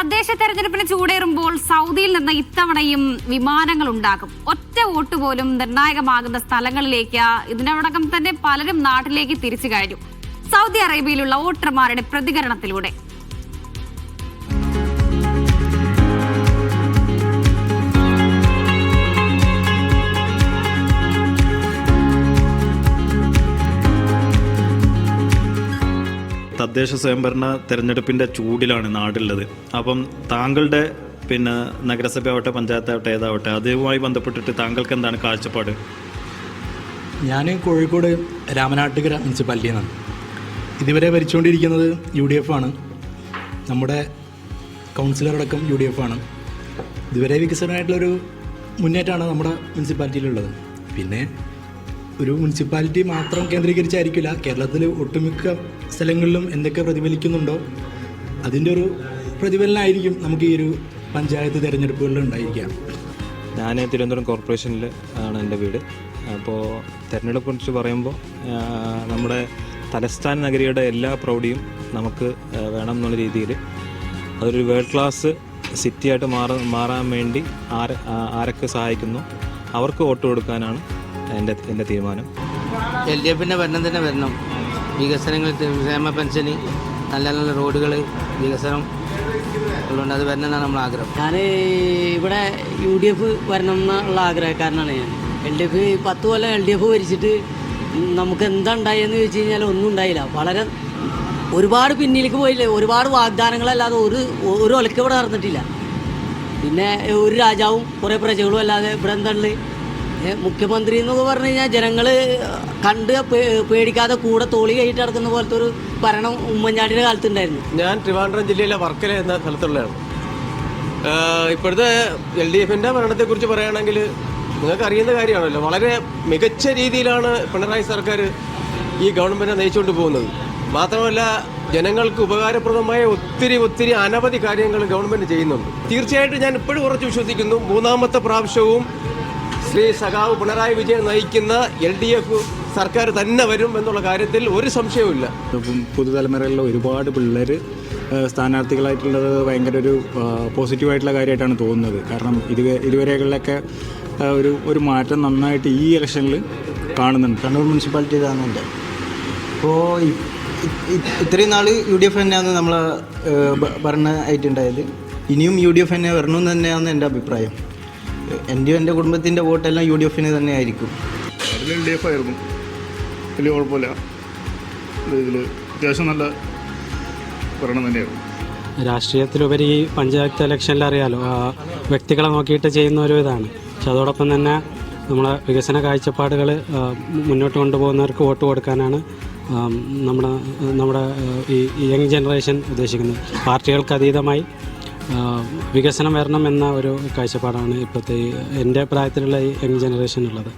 തദ്ദേശ തെരഞ്ഞെടുപ്പിന് ചൂടേറുമ്പോൾ സൗദിയിൽ നിന്ന് ഇത്തവണയും വിമാനങ്ങൾ ഉണ്ടാകും. ഒറ്റ വോട്ട് പോലും നിർണായകമാകുന്ന സ്ഥലങ്ങളിലേക്ക് ഇതിനോടകം തന്നെ പലരും നാട്ടിലേക്ക് തിരിച്ചു കഴിഞ്ഞു. സൗദി അറേബ്യയിലുള്ള വോട്ടർമാരുടെ പ്രതികരണത്തിലൂടെ തദ്ദേശ സ്വയംഭരണ തെരഞ്ഞെടുപ്പിൻ്റെ ചൂടിലാണ് നാടുള്ളത്. അപ്പം താങ്കളുടെ നഗരസഭയാവട്ടെ പഞ്ചായത്താവട്ടെ ഏതാവട്ടെ അതുമായി ബന്ധപ്പെട്ടിട്ട് താങ്കൾക്ക് എന്താണ് കാഴ്ചപ്പാട്? ഞാൻ കോഴിക്കോട് രാമനാട്ടുകര മുനിസിപ്പാലിറ്റിയിൽ നിന്നാണ്. ഇതുവരെ ഭരിച്ചുകൊണ്ടിരിക്കുന്നത് UDF ആണ്. നമ്മുടെ കൗൺസിലറടക്കം UDF ആണ്. ഇതുവരെ വികസനമായിട്ടുള്ളൊരു മുന്നേറ്റമാണ് നമ്മുടെ മുനിസിപ്പാലിറ്റിയിലുള്ളത്. പിന്നെ ഒരു മുനിസിപ്പാലിറ്റി മാത്രം കേന്ദ്രീകരിച്ചായിരിക്കില്ല, കേരളത്തിൽ ഒട്ടുമിക്ക സ്ഥലങ്ങളിലും എന്തൊക്കെ പ്രതിഫലിക്കുന്നുണ്ടോ അതിൻ്റെ ഒരു പ്രതിഫലനമായിരിക്കും നമുക്ക് ഈ ഒരു പഞ്ചായത്ത് തിരഞ്ഞെടുപ്പുകളിൽ ഉണ്ടായിരിക്കുക. ഞാൻ തിരുവനന്തപുരം കോർപ്പറേഷനിൽ ആണ് എൻ്റെ വീട്. അപ്പോൾ തിരഞ്ഞെടുപ്പിനെ കുറിച്ച് പറയുമ്പോൾ നമ്മുടെ തലസ്ഥാന നഗരിയുടെ എല്ലാ പ്രൗഢിയും നമുക്ക് വേണം എന്നുള്ള രീതിയിൽ അതൊരു വേൾഡ് ക്ലാസ് സിറ്റിയായിട്ട് മാറാൻ വേണ്ടി ആരൊക്കെ സഹായിക്കുന്നു അവർക്ക് വോട്ട് കൊടുക്കാനാണ് എൻ്റെ തീരുമാനം. LDFിൻ്റെ ഭരണം തന്നെ വരണം. വികസനങ്ങൾ, ക്ഷേമ പെൻഷന്, നല്ല നല്ല റോഡുകൾ, വികസനം ഉള്ളതുകൊണ്ട് അത് വരണം എന്നാണ് നമ്മുടെ ആഗ്രഹം. ഞാൻ ഇവിടെ UDF വരണം എന്നുള്ള ആഗ്രഹക്കാരനാണ് ഞാൻ. LDF 10 കൊല്ലം LDF ഭരിച്ചിട്ട് നമുക്ക് എന്താ ഉണ്ടായെന്ന് ചോദിച്ചു കഴിഞ്ഞാൽ ഒന്നും ഉണ്ടായില്ല. വളരെ ഒരുപാട് പിന്നിലേക്ക് പോയില്ലേ. ഒരുപാട് വാഗ്ദാനങ്ങളല്ലാതെ ഒരു ഒലക്ക ഇവിടെ നടന്നിട്ടില്ല. പിന്നെ ഒരു രാജാവും കുറേ പ്രജകളും അല്ലാതെ ഇവിടെ എന്താ മുഖ്യമന്ത്രി എന്നൊക്കെ പറഞ്ഞു കഴിഞ്ഞാൽ ജനങ്ങൾ കണ്ട് പേടിക്കാതെ കൂടെ തോളി കയറ്റി നടക്കുന്ന പോലത്തെ ഒരു ഭരണം ഉമ്മൻചാണ്ടിയുടെ കാലത്തുണ്ടായിരുന്നു. ഞാൻ ട്രിവാൻഡ്രം ജില്ലയിലെ വർക്കല എന്ന സ്ഥലത്തുള്ളതാണ്. ഇപ്പോഴത്തെ LDFിൻ്റെ ഭരണത്തെക്കുറിച്ച് പറയുകയാണെങ്കിൽ നിങ്ങൾക്ക് അറിയുന്ന കാര്യമാണല്ലോ, വളരെ മികച്ച രീതിയിലാണ് പിണറായി സർക്കാർ ഈ ഗവൺമെൻറ് നയിച്ചുകൊണ്ട് പോകുന്നത്. മാത്രമല്ല ജനങ്ങൾക്ക് ഉപകാരപ്രദമായ ഒത്തിരി അനവധി കാര്യങ്ങൾ ഗവൺമെൻറ് ചെയ്യുന്നുണ്ട്. തീർച്ചയായിട്ടും ഞാൻ ഇപ്പോഴും ഉറച്ചു വിശ്വസിക്കുന്നു, 3ാമത്തെ പ്രാവശ്യവും ശ്രീ സഖാവ് പിണറായി വിജയൻ നയിക്കുന്ന LDF സർക്കാർ തന്നെ വരും എന്നുള്ള കാര്യത്തിൽ ഒരു സംശയവുമില്ല. പുതുതലമുറയിലുള്ള ഒരുപാട് പിള്ളേർ സ്ഥാനാർത്ഥികളായിട്ടുള്ളത് ഭയങ്കര ഒരു പോസിറ്റീവായിട്ടുള്ള കാര്യമായിട്ടാണ് തോന്നുന്നത്. കാരണം ഇതുവരെകളിലൊക്കെ ഒരു മാറ്റം നന്നായിട്ട് ഈ ഇലക്ഷനിൽ കാണുന്നുണ്ട്. കണ്ണൂർ മുനിസിപ്പാലിറ്റിയിലാണ് എൻ്റെ. അപ്പോൾ ഇത്രയും നാൾ UDF തന്നെയാണ് നമ്മൾ ഭരണമായിട്ടുണ്ടായത്. ഇനിയും UDF തന്നെ വരണമെന്ന് തന്നെയാണ് എൻ്റെ അഭിപ്രായം. എൻ്റെ കുടുംബത്തിൻ്റെ വോട്ടെല്ലാം UDFന് തന്നെ ആയിരിക്കും. LDF ആയിരുന്നു, വലിയ കുഴപ്പമില്ല. ഇതിൽ അത്യാവശ്യം നല്ല ഭരണം തന്നെയായിരുന്നു. രാഷ്ട്രീയത്തിലുപരി ഈ പഞ്ചായത്ത് ഇലക്ഷനിൽ അറിയാലോ, വ്യക്തികളെ നോക്കിയിട്ട് ചെയ്യുന്ന ഒരു ഇതാണ്. പക്ഷെ അതോടൊപ്പം തന്നെ നമ്മളെ വികസന കാഴ്ചപ്പാടുകൾ മുന്നോട്ട് കൊണ്ടുപോകുന്നവർക്ക് വോട്ട് കൊടുക്കാനാണ് നമ്മുടെ ഈ യങ് ജനറേഷൻ ഉദ്ദേശിക്കുന്നത്. പാർട്ടികൾക്ക് അതീതമായി വികസനം വരണം എന്ന ഒരു കാഴ്ചപ്പാടാണ് ഇപ്പോഴത്തെ എൻ്റെ പ്രായത്തിലുള്ള ഈ യങ് ജനറേഷൻ ഉള്ളത്.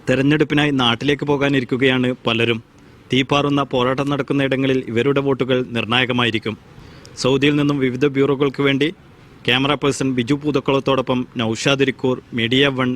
തെരഞ്ഞെടുപ്പിനായി നാട്ടിലേക്ക് പോകാനിരിക്കുകയാണ് പലരും. തീപാറുന്ന പോരാട്ടം നടക്കുന്ന ഇടങ്ങളിൽ ഇവരുടെ വോട്ടുകൾ നിർണായകമായിരിക്കും. സൗദിയിൽ നിന്നും വിവിധ ബ്യൂറോകൾക്ക് വേണ്ടി ക്യാമറ പേഴ്സൺ ബിജു പൂതക്കുളത്തോടൊപ്പം നൌഷാദ് ഇരിക്കൂർ, മീഡിയ 1.